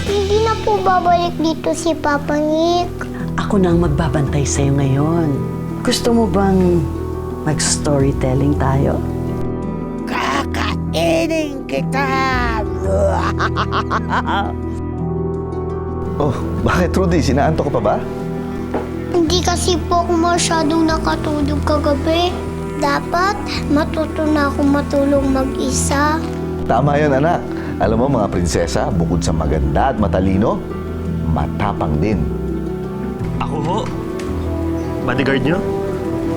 Hindi na po babalik dito si Papa Nick. Ako na ang magbabantay sa'yo ngayon. Gusto mo bang mag-storytelling tayo? Kakainin kita! Oh, bakit Rudy? Sinaantok ka pa ba? Hindi kasi po ako masyadong nakatulog kagabi. Dapat matuto na ako matulog mag-isa. Tama yan, anak. Alam mo, mga prinsesa, bukod sa maganda at matalino, matapang din. Ako ho? Bodyguard nyo?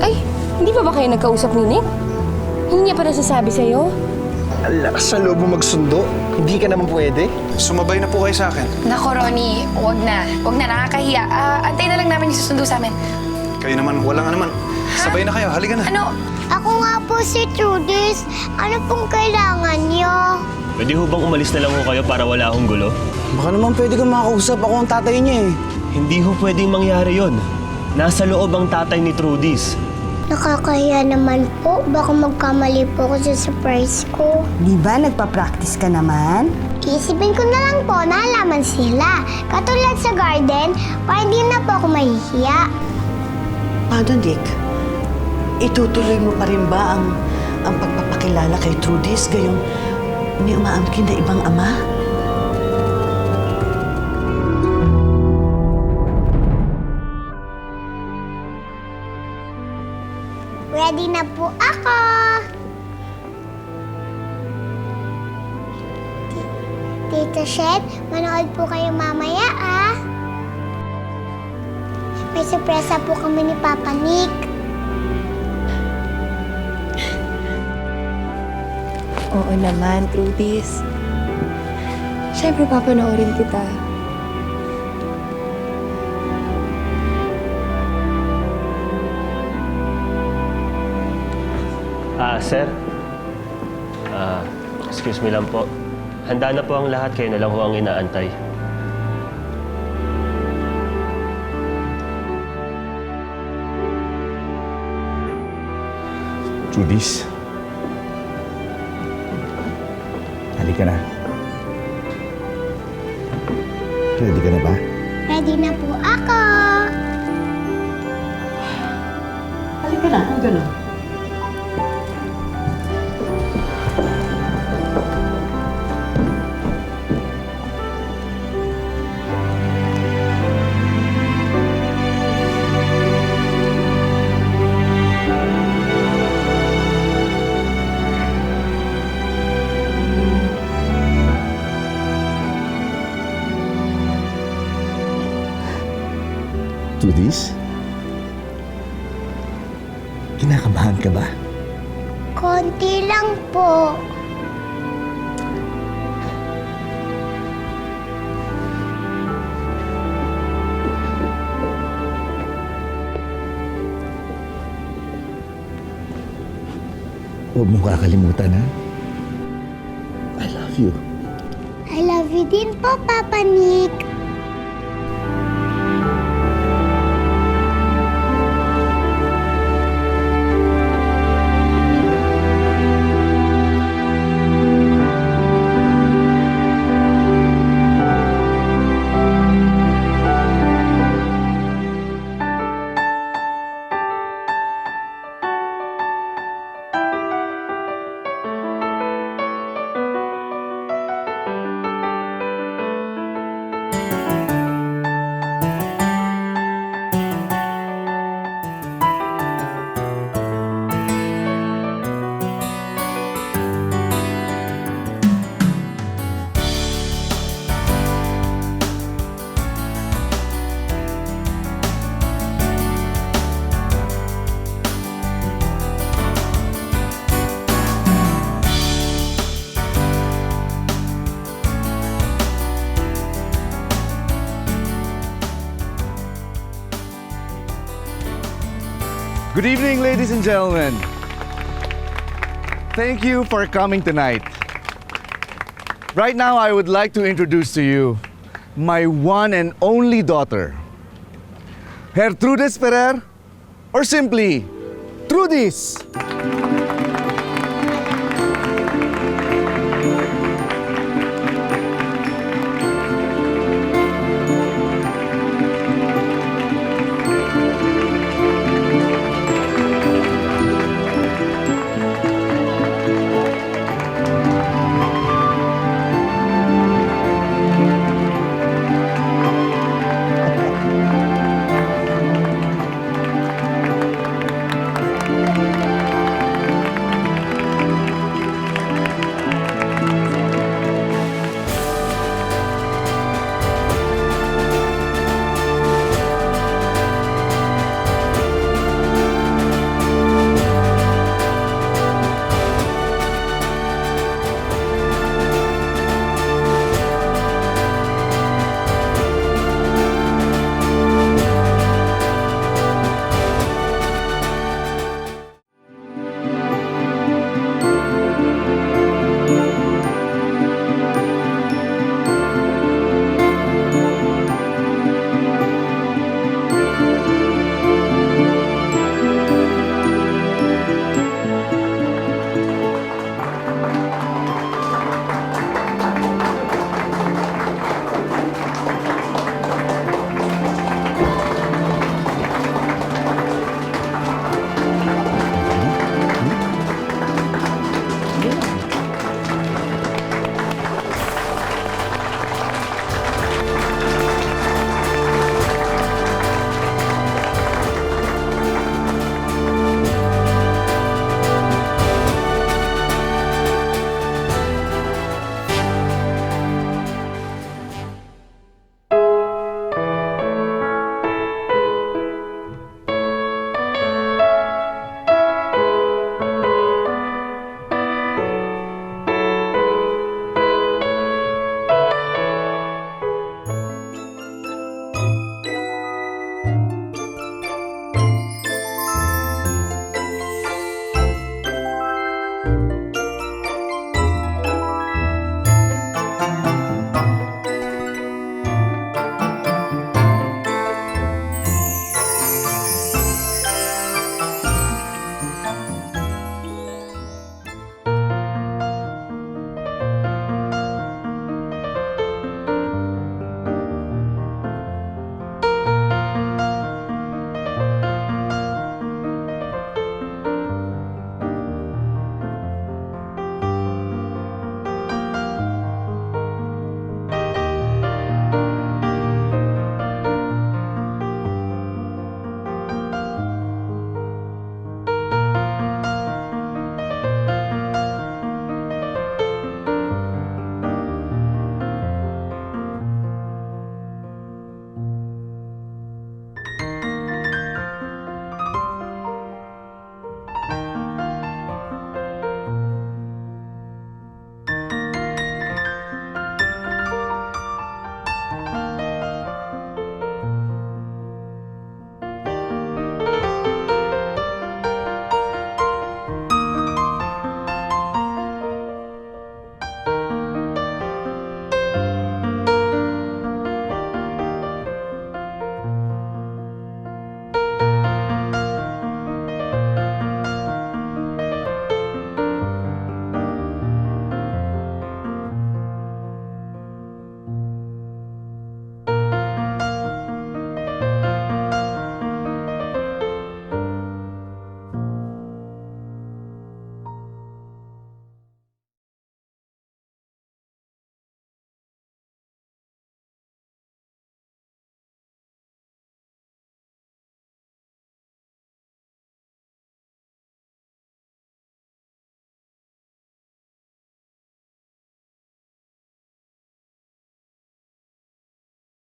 Ay, hindi pa ba kayo nagkausap ni Nick? Hindi niya pa nasasabi sa'yo? Ang lakas sa loob mo magsundo. Hindi ka naman pwede. Sumabay na po kayo sa akin. Nako, Ronnie, wag na. Wag na, nakakahiya. Antay na lang namin yung susundo sa amin. Kayo naman, wala nga naman. Sabay na kayo, halika na. Ano? Ako nga po si Trudis. Ano pong kailangan niyo? Pwede ho bang umalis na lang ho kayo para wala akong gulo? Baka naman pwede kang makausap. Ako ang tatay niya eh. Hindi ho pwedeng mangyari yon. Nasa loob ang tatay ni Trudis. Nakakahiya naman po. Baka magkamali po ako sa surprise ko. Di ba nagpa-practice ka naman? Isipin ko na lang po na alaman sila. Katulad sa garden, para hindi na po ako mahihiya. Paano, Nick? Itutuloy mo pa rin ba ang pagpapakilala kay Trudis gayong may umaangkin na ibang ama? Ready na po ako. Tita Shed, manood po kayo mamaya May sorpresa po kami ni Papa Nick. Oo naman, Trudis. Siyempre, papanoorin kita. Sir? Excuse me lang po. Handa na po ang lahat, kayo na lang ho ang inaantay. Trudis. Halika na. Ready ka na ba? Ready na po ako. Halika na, ang gano'n. Trudis? Kinakabahan ka ba? Konti lang po. Huwag mong kakalimutan, ha? I love you. I love you din po, Papa Nick. Good evening, ladies and gentlemen. Thank you for coming tonight. Right now, I would like to introduce to you my one and only daughter. Gertrudes Ferrer, or simply, Trudis.